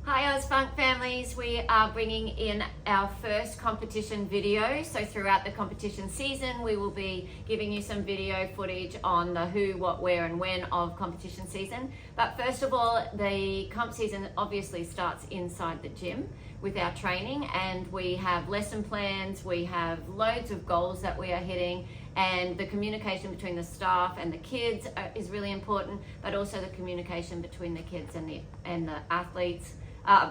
Hi Ozfunk families, we are bringing in our first competition video. So throughout the competition season, we will be giving you some video footage on the who, what, where and when of competition season. But first of all, the comp season obviously starts inside the gym with our training, and we have lesson plans, we have loads of goals that we are hitting, and the communication between the staff and the kids is really important, but also the communication between the kids and the athletes,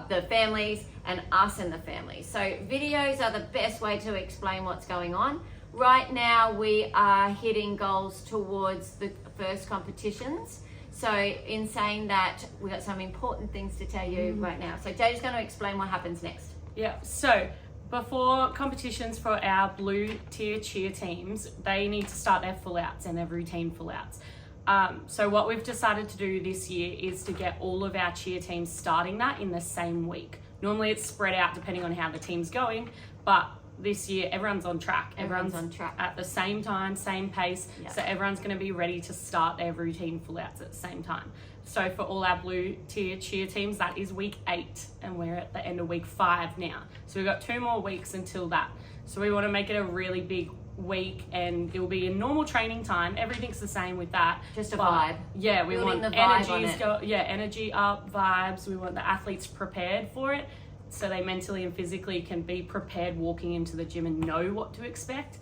the families, and us and the families. So videos are the best way to explain what's going on. Right now we are hitting goals towards the first competitions. So in saying that, we've got some important things to tell you right now. So Jay's going to explain what happens next. Yeah, so before competitions for our blue tier cheer teams, they need to start their full outs and their routine full outs. So what we've decided to do this year is to get all of our cheer teams starting that in the same week. Normally it's spread out depending on how the team's going, but this year everyone's on track. Everyone's on track at the same time, same pace. Yep. So everyone's going to be ready to start their routine full outs at the same time. So for all our blue tier cheer teams, that is week 8, and we're at the end of week 5 now. So we've got 2 more weeks until that. So we want to make it a really big week, and it will be in normal training time. Everything's the same with that. Just a vibe. Yeah, we Building want the vibe energy up, vibes. We want the athletes prepared for it, so they mentally and physically can be prepared walking into the gym and know what to expect,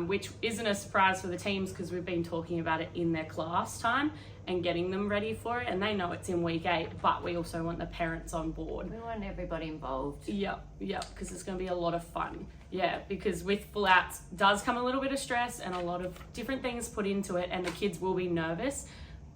which isn't a surprise for the teams because we've been talking about it in their class time and getting them ready for it, and they know it's in week 8, but we also want the parents on board. We want everybody involved. Yep, because it's going to be a lot of fun. Yeah, because with full outs does come a little bit of stress and a lot of different things put into it, and the kids will be nervous,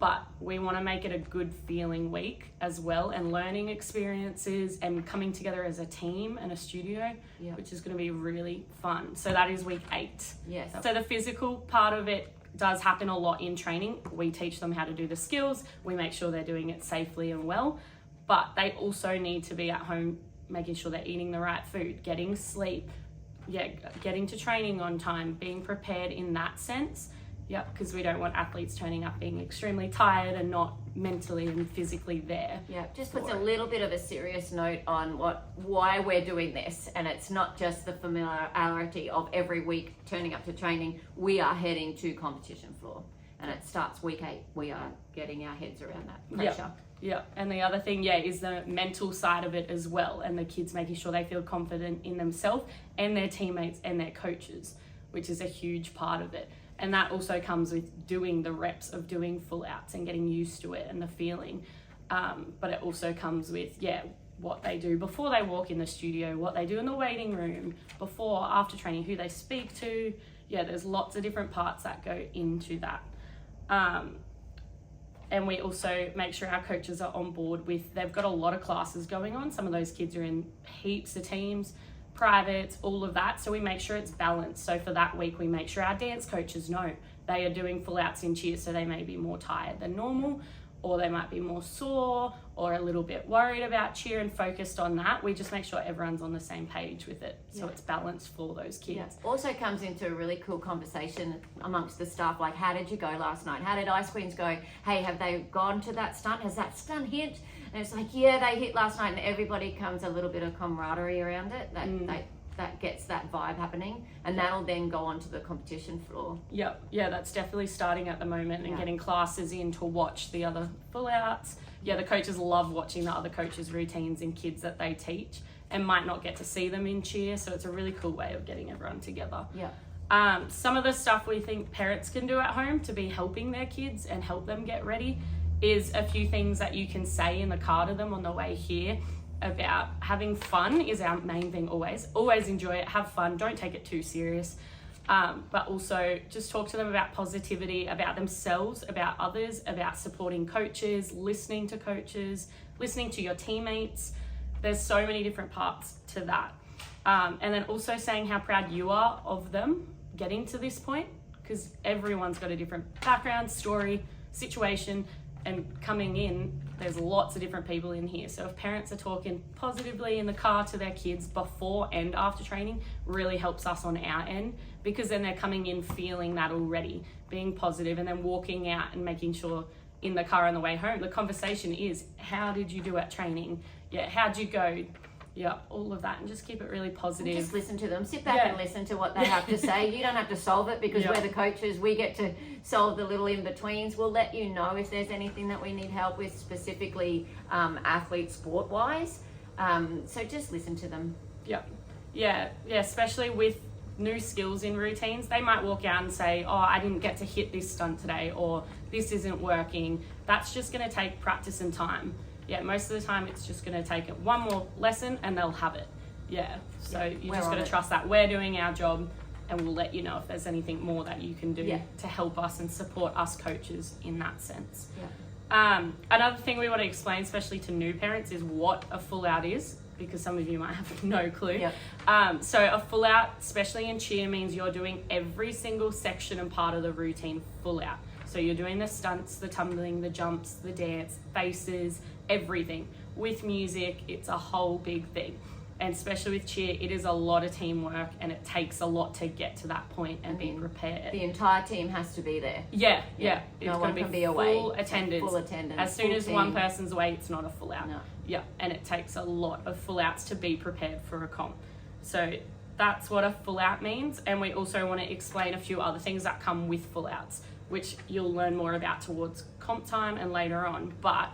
but we want to make it a good feeling week as well, and learning experiences and coming together as a team and a studio, which is going to be really fun. So that is week 8. Yes. So the physical part of it does happen a lot in training. We teach them how to do the skills. We make sure they're doing it safely and well, but they also need to be at home making sure they're eating the right food, getting sleep, getting to training on time, being prepared in that sense. Because we don't want athletes turning up being extremely tired and not mentally and physically there. Just puts a little bit of a serious note on why we're doing this, and it's not just the familiarity of every week turning up to training. We are heading to competition floor, and it starts week 8. We are getting our heads around that pressure. And the other thing, is the mental side of it as well, and the kids making sure they feel confident in themselves and their teammates and their coaches, which is a huge part of it. And that also comes with doing the reps of doing full outs and getting used to it and the feeling. But it also comes with, what they do before they walk in the studio, what they do in the waiting room, before, after training, who they speak to. There's lots of different parts that go into that. And we also make sure our coaches are on board with, they've got a lot of classes going on. Some of those kids are in heaps of teams, privates, all of that, so we make sure it's balanced. So for that week we make sure our dance coaches know they are doing full outs in cheer, so they may be more tired than normal, or they might be more sore or a little bit worried about cheer and focused on that. We just make sure everyone's on the same page with it, so it's balanced for those kids. Also comes into a really cool conversation amongst the staff, like, how did you go last night? How did Ice Queens go? Hey, have they gone to that stunt? Has that stunt hit? And it's like, they hit last night, and everybody comes a little bit of camaraderie around it. That gets that vibe happening, and that'll then go on to the competition floor. That's definitely starting at the moment, and getting classes in to watch the other full outs. The coaches love watching the other coaches' routines and kids that they teach, and might not get to see them in cheer, so it's a really cool way of getting everyone together. Some of the stuff we think parents can do at home to be helping their kids and help them get ready is a few things that you can say in the car to them on the way here about having fun. Is our main thing always. Always enjoy it, have fun, don't take it too serious. But also just talk to them about positivity, about themselves, about others, about supporting coaches, listening to your teammates. There's so many different parts to that. And then also saying how proud you are of them getting to this point, because everyone's got a different background, story, situation, and coming in, there's lots of different people in here. So if parents are talking positively in the car to their kids before and after training, really helps us on our end, because then they're coming in feeling that already, being positive, and then walking out and making sure in the car on the way home. The conversation is, how did you do at training? Yeah, how'd you go? Yeah, all of that, and just keep it really positive. Just listen to them. Sit back and listen to what they have to say. You don't have to solve it because we're the coaches. We get to solve the little in-betweens. We'll let you know if there's anything that we need help with, specifically athlete sport-wise. So just listen to them. Yeah, especially with new skills in routines. They might walk out and say, oh, I didn't get to hit this stunt today, or this isn't working. That's just going to take practice and time. Yeah, most of the time it's just going to take one more lesson and they'll have it. Yeah, so you just got to trust that we're doing our job, and we'll let you know if there's anything more that you can do to help us and support us coaches in that sense. Another thing we want to explain, especially to new parents, is what a full out is, because some of you might have no clue. So a full out, especially in cheer, means you're doing every single section and part of the routine full out. So you're doing the stunts, the tumbling, the jumps, the dance, faces, everything. With music, it's a whole big thing. And especially with cheer, it is a lot of teamwork, and it takes a lot to get to that point and be prepared. The entire team has to be there. Yeah. It's no going one to be can away. Full attendance. Full attendance. As soon as team. one person's away, it's not a full out. No. Yeah, and it takes a lot of full outs to be prepared for a comp. So that's what a full out means. And we also want to explain a few other things that come with full outs, which you'll learn more about towards comp time and later on. But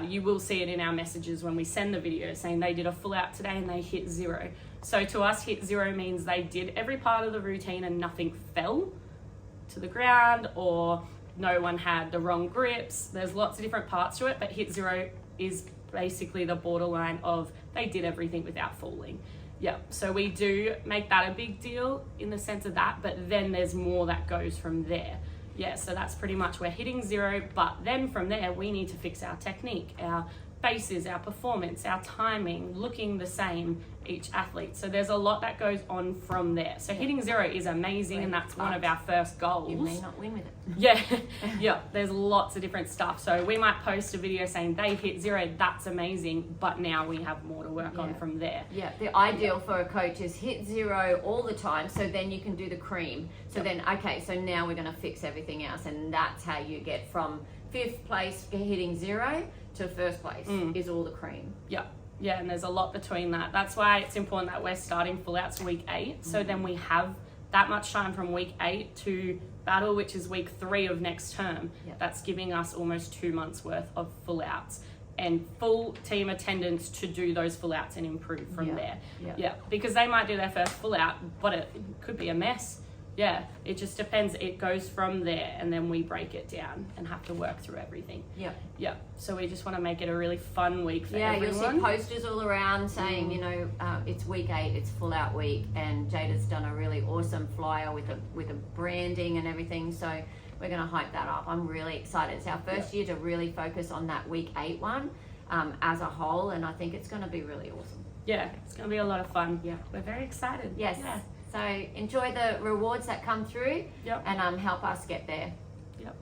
you will see it in our messages when we send the video saying they did a full out today and they hit 0. So to us, hit 0 means they did every part of the routine and nothing fell to the ground, or no one had the wrong grips. There's lots of different parts to it, but hit 0 is basically the borderline of they did everything without falling. Yeah, so we do make that a big deal in the sense of that, but then there's more that goes from there. Yeah, so that's pretty much we're hitting 0, but then from there we need to fix our technique, our faces, our performance, our timing, looking the same, each athlete. So there's a lot that goes on from there. So hitting 0 is amazing, and that's one of our first goals. You may not win with it. Yeah, there's lots of different stuff. So we might post a video saying they hit 0, that's amazing, but now we have more to work on from there. Yeah, the ideal for a coach is hit 0 all the time, so then you can do the cream. So then, okay, so now we're going to fix everything else, and that's how you get from 5th place hitting 0 to 1st place is all the cream. Yeah, and there's a lot between that. That's why it's important that we're starting full outs week 8. So then we have that much time from week 8 to battle, which is week 3 of next term. That's giving us almost 2 months worth of full outs and full team attendance to do those full outs and improve from there. Because they might do their first full out, but it could be a mess. Yeah, it just depends. It goes from there, and then we break it down and have to work through everything. Yeah. So we just want to make it a really fun week for everyone. You'll see posters all around saying, it's week 8, it's full out week, and Jada's done a really awesome flyer with a branding and everything. So we're going to hype that up. I'm really excited. It's our first year to really focus on that week 8 one as a whole, and I think it's going to be really awesome. Yeah, it's going to be a lot of fun. Yeah, we're very excited. Yes. Yeah. So enjoy the rewards that come through and help us get there. Yep.